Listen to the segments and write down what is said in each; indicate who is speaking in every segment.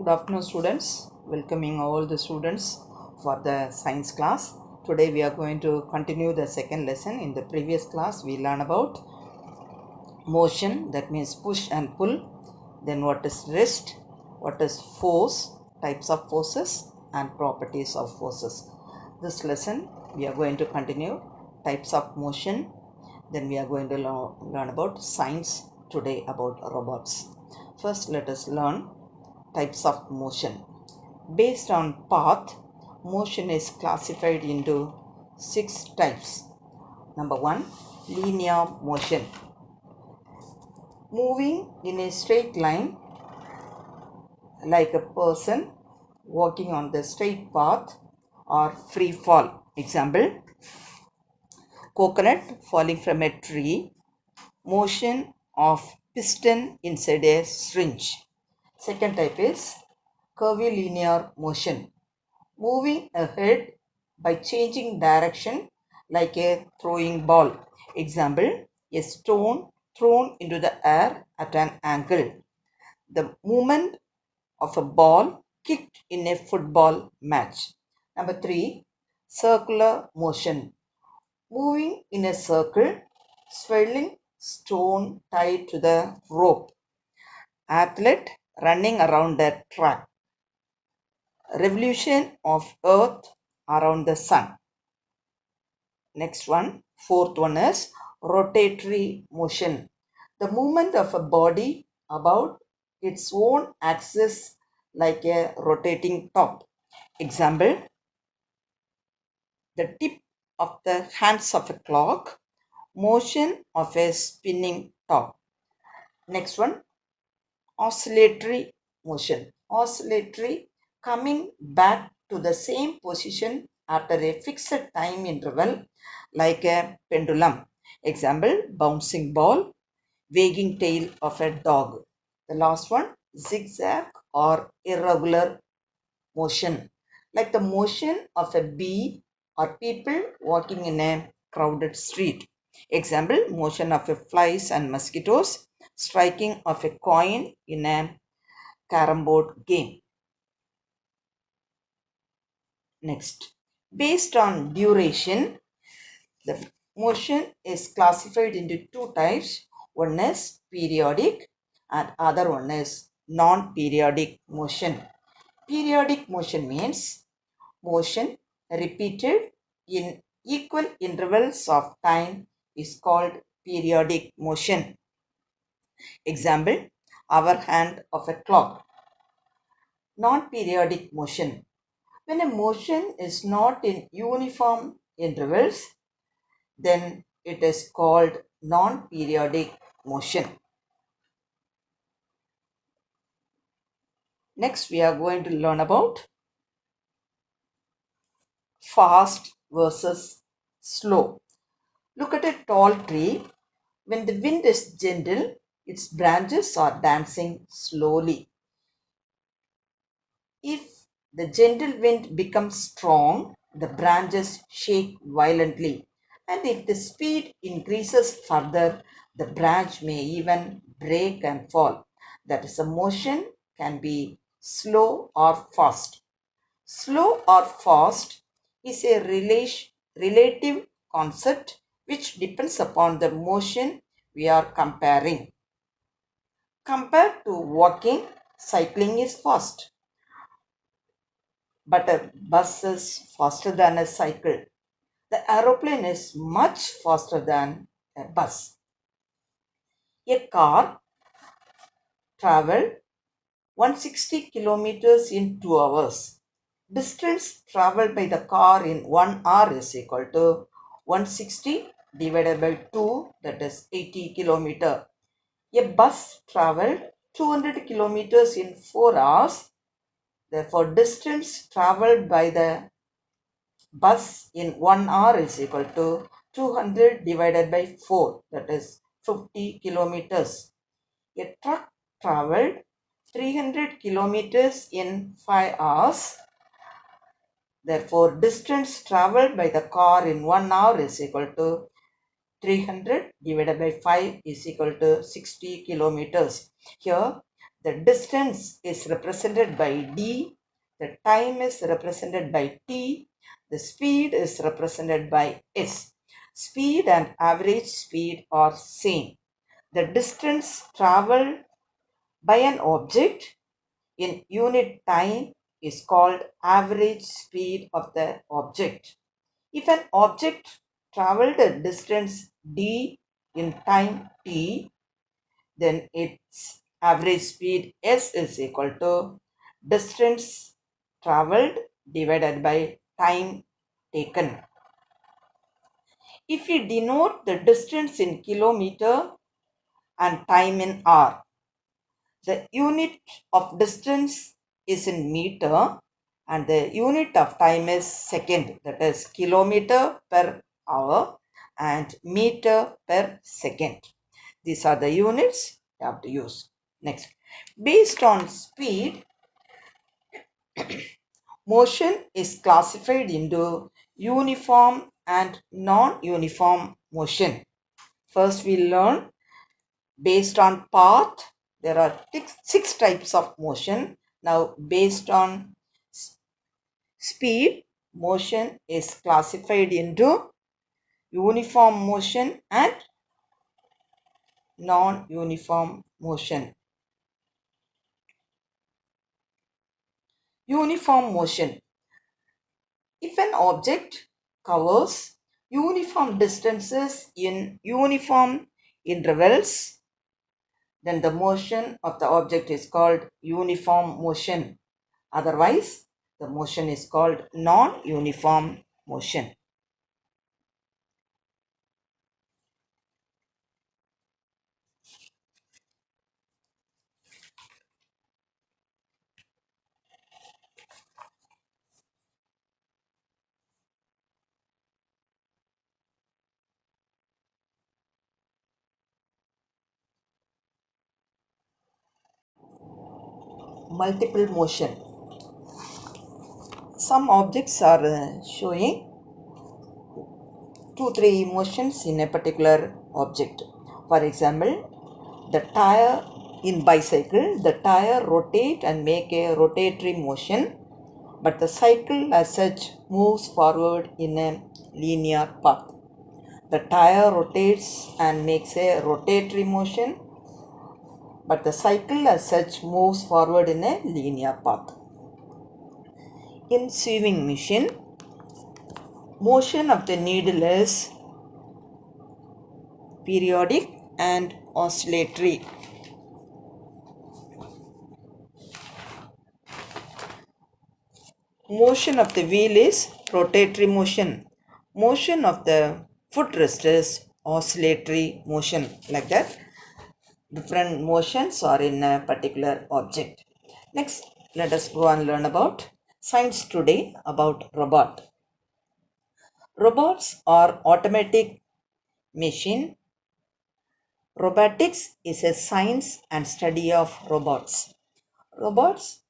Speaker 1: Good afternoon, students. Welcoming all the students for the science class. Today we are going to continue the second lesson. In the previous class we learned about motion, that means push and pull, then what is rest, what is force, types of forces and properties of forces. This lesson we are going to continue types of motion, then we are going to learn about science today about robots. First let us learn types of motion. Based on path, motion is classified into 6 types. Number 1, linear motion. Moving in a straight line like a person walking on the straight path or free fall. Example, coconut falling from a tree, motion of piston inside a syringe. Second type is curvilinear motion. Moving ahead by changing direction like a throwing ball. Example, a stone thrown into the air at an angle. The movement of a ball kicked in a football match. Number 3, circular motion. Moving in a circle, swirling stone tied to the rope. Athlete running around the track. Revolution of earth around the sun. Next one, fourth one is rotatory motion. The movement of a body about its own axis like a rotating top. Example, the tip of the hands of a clock, motion of a spinning top. Next one, oscillatory motion. Oscillatory, coming back to the same position after a fixed time interval like a pendulum. Example, bouncing ball, wagging tail of a dog. The last one, zigzag or irregular motion, like the motion of a bee or people walking in a crowded street. Example, motion of a flies and mosquitoes, striking of a coin in a carom board game. Next, based on duration, the motion is classified into 2 types. One is periodic and other one is non-periodic motion. Periodic motion means motion repeated in equal intervals of time is called periodic motion. Example, hour hand of a clock. Non-periodic motion. When a motion is not in uniform intervals, then it is called non-periodic motion. Next, we are going to learn about fast versus slow. Look at a tall tree. When the wind is gentle, its branches are dancing slowly. If the gentle wind becomes strong, the branches shake violently. And if the speed increases further, the branch may even break and fall. That is, a motion can be slow or fast. Slow or fast is a relative concept which depends upon the motion we are comparing. Compared to walking, cycling is fast, but a bus is faster than a cycle. The aeroplane is much faster than a bus. A car traveled 160 kilometers in 2 hours. Distance traveled by the car in 1 hour is equal to 160 divided by 2, that is 80 kilometer. A bus traveled 200 kilometers in 4 hours. Therefore, distance traveled by the bus in 1 hour is equal to 200 divided by 4, that is 50 kilometers. A truck traveled 300 kilometers in 5 hours. Therefore, distance traveled by the car in 1 hour is equal to 300 divided by 5 is equal to 60 kilometers. Here, The distance is represented by d, the time is represented by t, the speed is represented by s. Speed and average speed are same. The distance traveled by an object in unit time is called average speed of the object. If an object traveled a distance d in time t, then its average speed s is equal to distance traveled divided by time taken. If we denote the distance in kilometer and time in hour, the unit of distance is in meter and the unit of time is second, that is kilometer per hour and meter per second. These are the units you have to use. Next, based on speed, motion is classified into uniform and non-uniform motion. First, we learn based on path. There are six types of motion. Now, based on speed, motion is classified into uniform motion and non-uniform motion. Uniform motion. If an object covers uniform distances in uniform intervals, then the motion of the object is called uniform motion. Otherwise, the motion is called non-uniform motion. Multiple motion. Some objects are showing 2-3 motions in a particular object. For example, the tire in bicycle, the tire rotate and make a rotatory motion, but the cycle as such moves forward in a linear path. The tire rotates and makes a rotatory motion, but the cycle as such moves forward in a linear path. In sewing machine, motion of the needle is periodic and oscillatory. Motion of the wheel is rotatory motion. Motion of the footrest is oscillatory motion. Like that, different motions are in a particular object. Next, let us go and learn about science today about robot. Robots are automatic machine. Robotics is a science and study of robots. Robots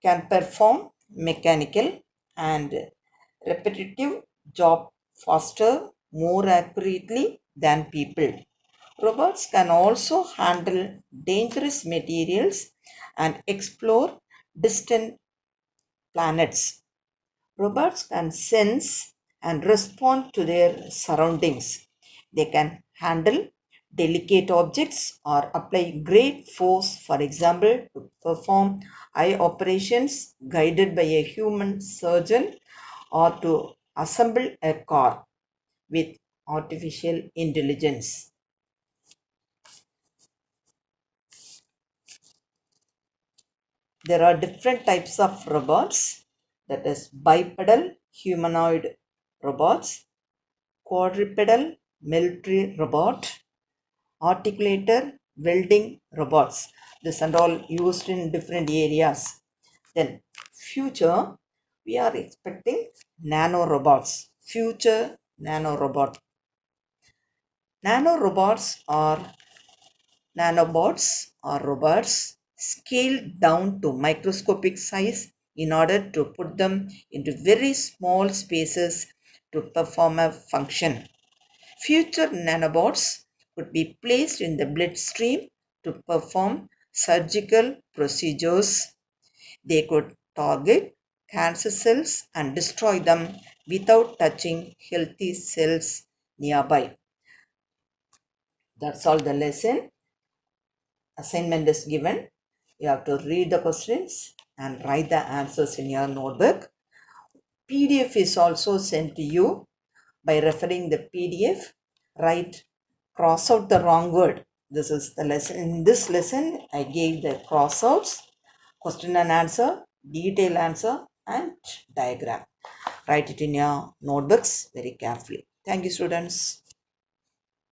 Speaker 1: can perform mechanical and repetitive job faster, more accurately than people. Robots can also handle dangerous materials and explore distant planets. Robots can sense and respond to their surroundings. They can handle delicate objects or apply great force, for example, to perform eye operations guided by a human surgeon or to assemble a car with artificial intelligence. There are different types of robots, that is bipedal humanoid robots, quadrupedal military robot, articulator welding robots. This and all used in different areas. Then future, we are expecting nano-robots. Future nano-robot. Nano-robots are Nanobots or robots scaled down to microscopic size in order to put them into very small spaces to perform a function. Future nanobots could be placed in the bloodstream to perform surgical procedures. They could target cancer cells and destroy them without touching healthy cells nearby. That's all the lesson. Assignment is given. You have to read the questions and write the answers in your notebook. PDF is also sent to you. By referring the PDF, write, cross out the wrong word. This is the lesson. In this lesson, I gave the cross outs, question and answer, detailed answer, and diagram. Write it in your notebooks very carefully. Thank you, students.